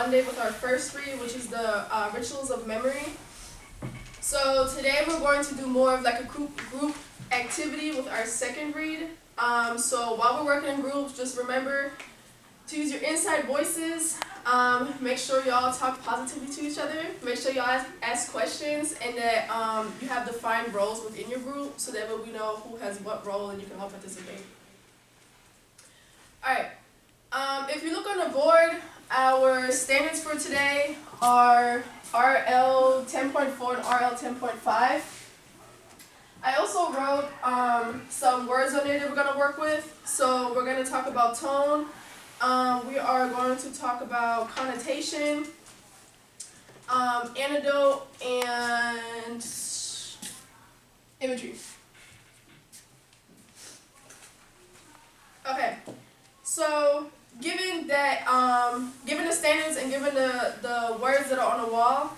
Monday with our first read, which is the Rituals of Memory. So today we're going to do more of like a group activity with our second read. So while we're working in groups, just remember to use your inside voices. Make sure y'all talk positively to each other. Make sure y'all ask questions, and that you have defined roles within your group, so that way we know who has what role and you can all participate. All right. If you look on the board, our standards for today are RL 10.4 and RL 10.5. I also wrote some words on there that we're going to work with. So we're going to talk about tone. We are going to talk about connotation, anecdote, and imagery. Okay, so given that, given the standards and given the words that are on the wall,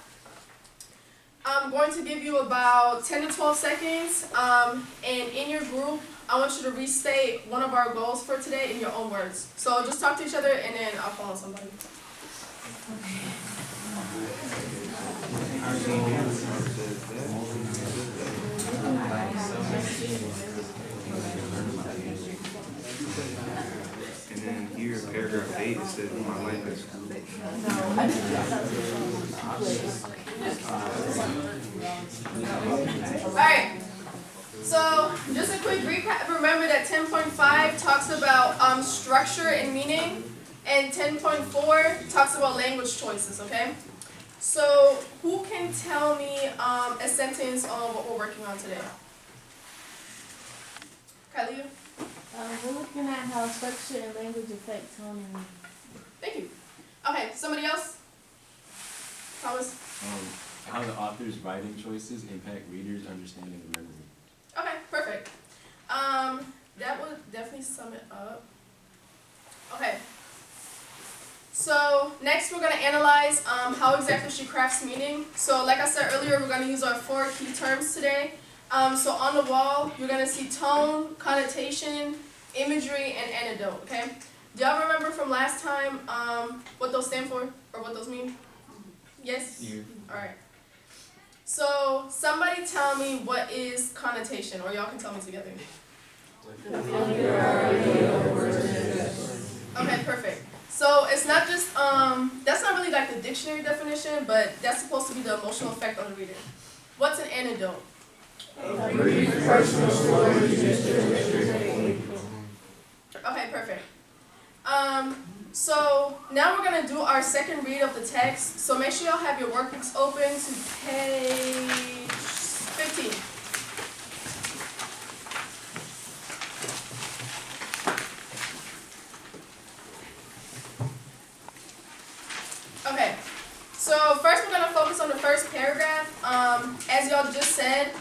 I'm going to give you about 10 to 12 seconds, and in your group, I want you to restate one of our goals for today in your own words. So just talk to each other, and then I'll follow somebody. And then here, paragraph 8, it says my language. Alright, so just a quick recap. Remember that 10.5 talks about structure and meaning, and 10.4 talks about language choices, okay? So who can tell me a sentence on what we're working on today? Kylie, you? We're looking at how structure and language affect tone and meaning. Thank you. Okay, somebody else? Thomas? How the author's writing choices impact readers' understanding and memory. Okay, perfect. That would definitely sum it up. Okay. So next we're going to analyze how exactly she crafts meaning. So like I said earlier, we're going to use our 4 key terms today. So on the wall, you're going to see tone, connotation, imagery, and anecdote, okay? Do y'all remember from last time what those stand for, or what those mean? Yes? Yeah. Alright. So somebody tell me what is connotation, or y'all can tell me together. Okay, perfect. So it's not just, that's not really like the dictionary definition, but that's supposed to be the emotional effect on the reader. What's an anecdote? Okay, perfect. So now we're going to do our second read of the text. So make sure y'all have your workbooks open to page 15. Okay, so first we're going to focus on the first paragraph. As y'all just said,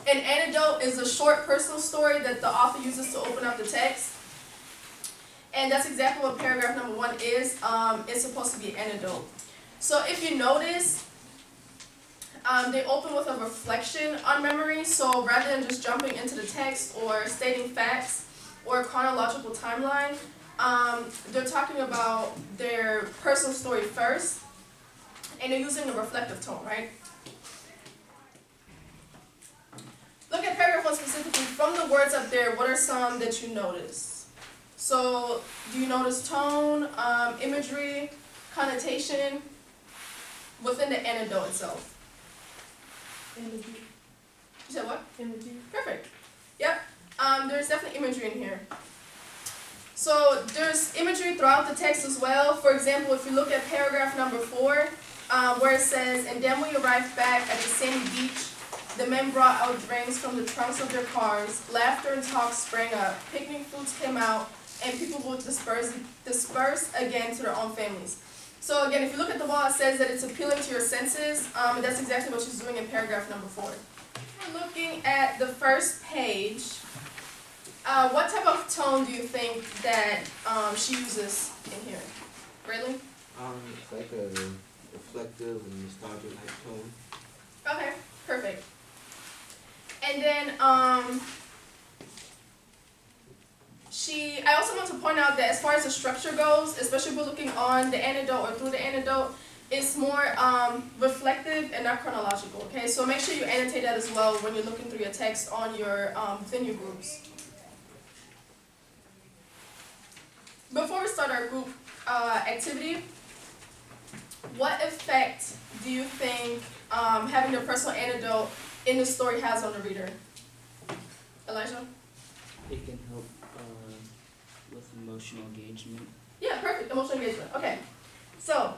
an anecdote is a short personal story that the author uses to open up the text. And that's exactly what paragraph number 1 is. It's supposed to be an anecdote. So if you notice, they open with a reflection on memory. So rather than just jumping into the text or stating facts or a chronological timeline, they're talking about their personal story first. And they're using a reflective tone, right? Look at paragraph 1 specifically. From the words up there, what are some that you notice? So, do you notice tone, imagery, connotation within the anecdote itself? Imagery. You said what? Imagery. Perfect. Yep. There's definitely imagery in here. So, there's imagery throughout the text as well. For example, if you look at paragraph number 4, where it says, "And then we arrived back at the sandy beach. The men brought out drinks from the trunks of their cars. Laughter and talk sprang up. Picnic fruits came out, and people would disperse again to their own families." So again, if you look at the wall, it says that it's appealing to your senses, and that's exactly what she's doing in paragraph number 4. We're looking at the first page. What type of tone do you think that she uses in here? Really? It's like a reflective and nostalgic tone. Okay, perfect. And then I also want to point out that as far as the structure goes, especially if we're looking on the anecdote or through the anecdote, it's more reflective and not chronological, okay? So make sure you annotate that as well when you're looking through your text on your, within your groups. Before we start our group activity, what effect do you think having your personal anecdote in the story has on the reader? Elijah? It can help with emotional engagement. Yeah, perfect. Emotional engagement. Okay. So,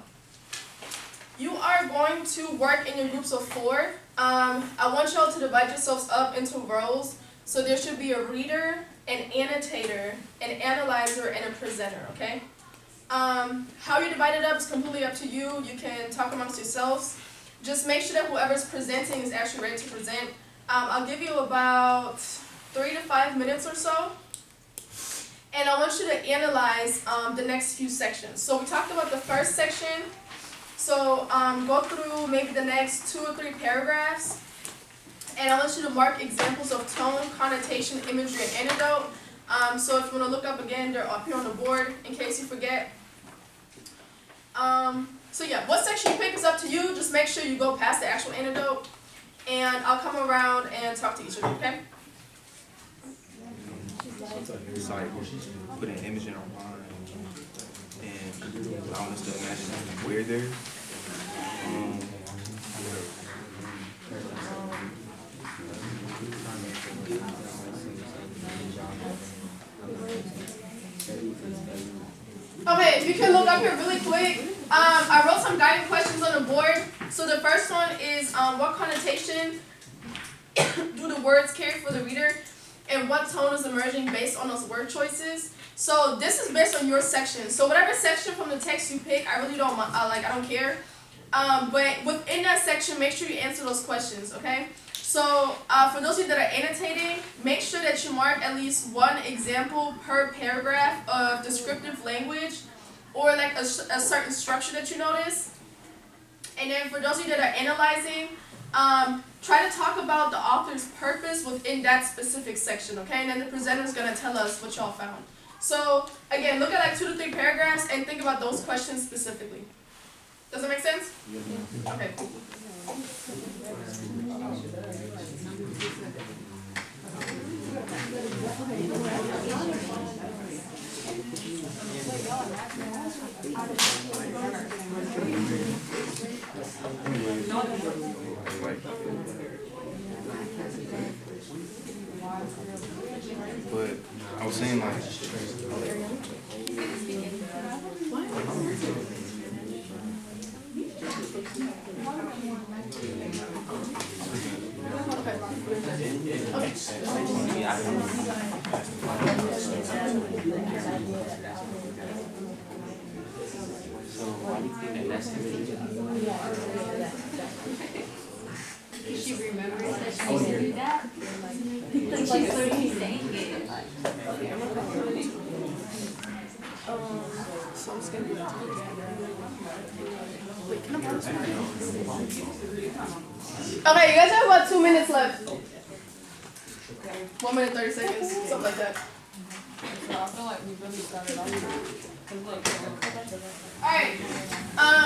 you are going to work in your groups of 4. I want y'all to divide yourselves up into roles. So there should be a reader, an annotator, an analyzer, and a presenter, okay? How you divide it up is completely up to you. You can talk amongst yourselves. Just make sure that whoever's presenting is actually ready to present. I'll give you about 3 to 5 minutes or so. And I want you to analyze the next few sections. So we talked about the first section. So go through maybe the next 2 or 3 paragraphs. And I want you to mark examples of tone, connotation, imagery, and anecdote. So if you want to look up again, they're up here on the board in case you forget. So yeah, what section you pick is up to you. Just make sure you go past the actual anecdote. And I'll come around and talk to each of you, okay? It's like putting an image in our mind and allowing us to imagine we're there. Okay, if you can look up here really quick. I wrote some guiding questions on the board. So the first one is what connotation do the words carry for the reader, and what tone is emerging based on those word choices. So this is based on your section. So whatever section from the text you pick, I really don't I don't care. But within that section, make sure you answer those questions, okay? So for those of you that are annotating, make sure that you mark at least 1 example per paragraph of descriptive language or like a certain structure that you notice. And then for those of you that are analyzing, try to talk about the author's purpose within that specific section, okay? And then the presenter is going to tell us what y'all found. So again, look at like 2 to 3 paragraphs and think about those questions specifically. Does that make sense? Okay, cool. But I was saying like So why do you think that that's the reason? She remembers that she used to do that. Like she's literally saying it. So I'm just gonna do that. Wait, can I pause? Okay, you guys have about 2 minutes left. 1 minute, 30 seconds, something like that. I feel like we really started off. Alright,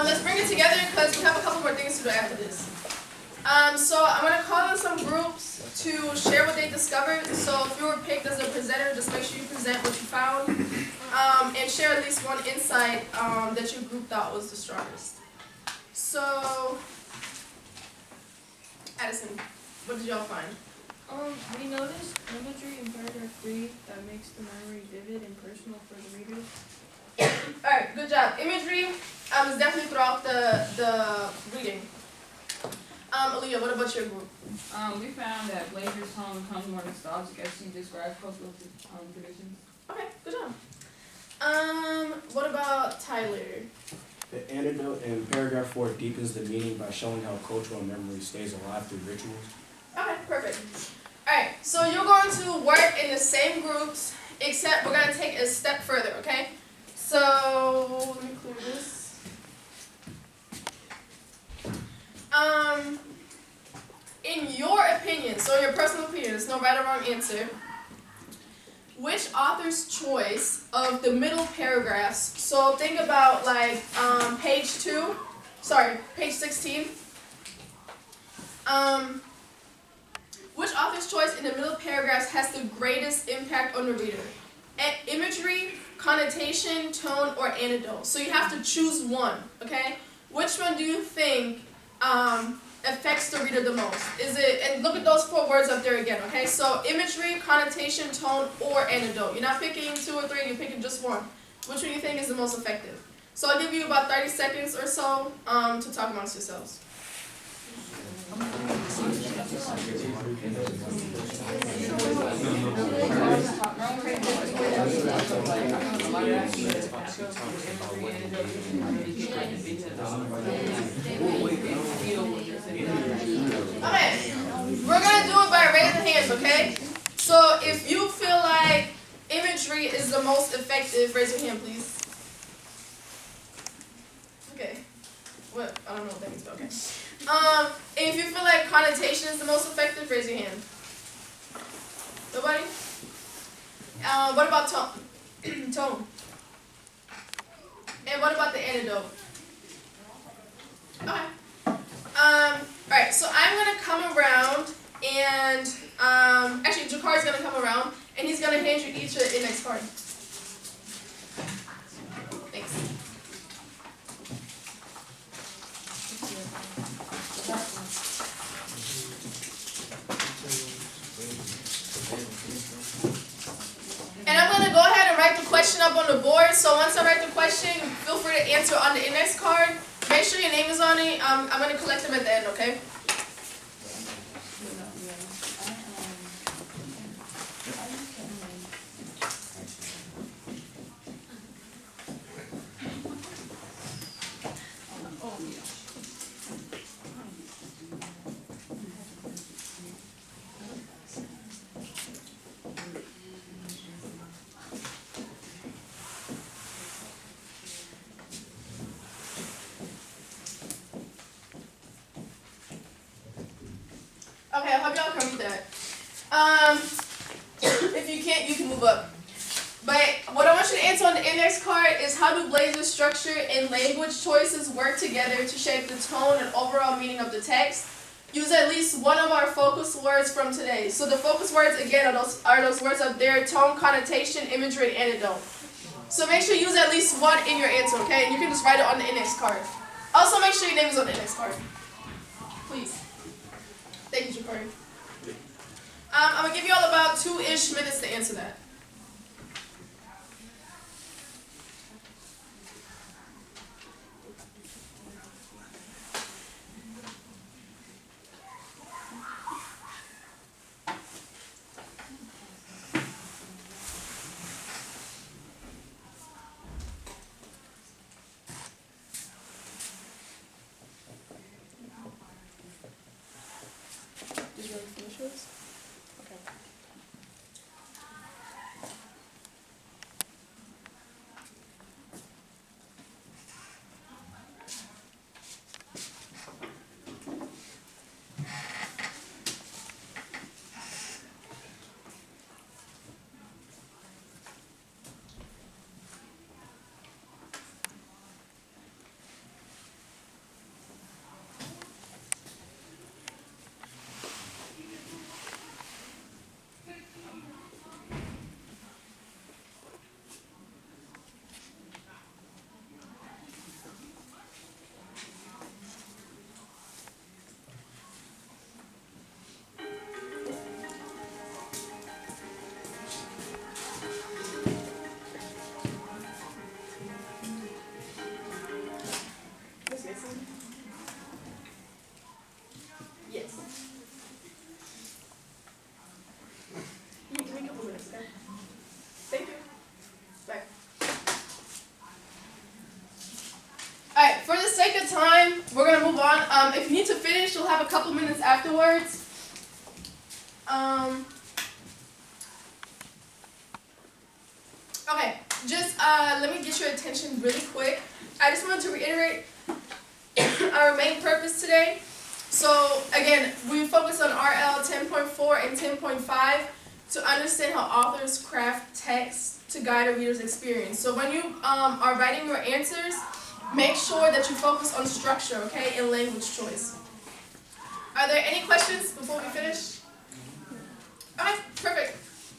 let's bring it together because we have a couple more things to do after this. So I'm going to call in some groups to share what they discovered. So if you were picked as a presenter, just make sure you present what you found. And share at least 1 insight that your group thought was the strongest. So, Addison, what did y'all find? We noticed imagery in paragraph 3 that makes the memory vivid and personal for the reader. Alright, good job. Imagery is definitely throughout the reading. Aaliyah, what about your group? We found that Blazer's tone becomes more nostalgic as she describes cultural traditions. Okay, good job. What about Tyler? The anecdote in paragraph 4 deepens the meaning by showing how cultural memory stays alive through rituals. Okay, perfect. Alright, so you're going to work in the same groups, except we're going to take a step further, okay? So, let me clear this. In your opinion, so your personal opinion, there's no right or wrong answer. which author's choice of the middle paragraphs, so think about like page 16. Which author's choice in the middle paragraphs has the greatest impact on the reader? Imagery, connotation, tone, or anecdote. So you have to choose one, okay? Which one do you think affects the reader the most? Is it, and look at those 4 words up there again, okay? So imagery, connotation, tone, or anecdote. You're not picking 2 or 3, you're picking just one. Which one do you think is the most effective? So I'll give you about 30 seconds or so to talk amongst yourselves. Okay, we're gonna do it by raising hands, okay? So if you feel like imagery is the most effective, raise your hand, please. Okay. What? I don't know what that means, but okay. If you feel like connotation is the most effective, raise your hand. Nobody? What about tone? Tone. And what about the anecdote? Okay. Alright, so I'm gonna come around and actually Jakari's gonna come around and he's gonna hand you each an index card. Thanks. And I'm going to go ahead and write the question up on the board. So once I write the question, feel free to answer on the index card. Make sure your name is on it. I'm going to collect them at the end, okay? Okay, I hope y'all can read that. If you can't, you can move up. But what I want you to answer on the index card is how do Blazer's structure and language choices work together to shape the tone and overall meaning of the text? Use at least one of our focus words from today. So the focus words, again, are those words up there: tone, connotation, imagery, and anecdote. So make sure you use at least one in your answer, okay? And you can just write it on the index card. Also, make sure your name is on the index card. Please. Thank you, Jakari. I'm going to give you all about 2-ish minutes to answer that. Did you already finish yours? Okay. Miss Mason? Yes. You give me a couple minutes, okay? Thank you. Bye. Alright, for the sake of time, we're going to move on. If you need to finish, you'll have a couple minutes afterwards. Okay, just let me get your attention really quick. I just wanted to reiterate our main purpose today. So again, we focus on RL 10.4 and 10.5. to understand how authors craft text to guide a reader's experience. So when you are writing your answers, make sure that you focus on structure, okay, and language choice. Are there any questions before we finish? Okay, perfect.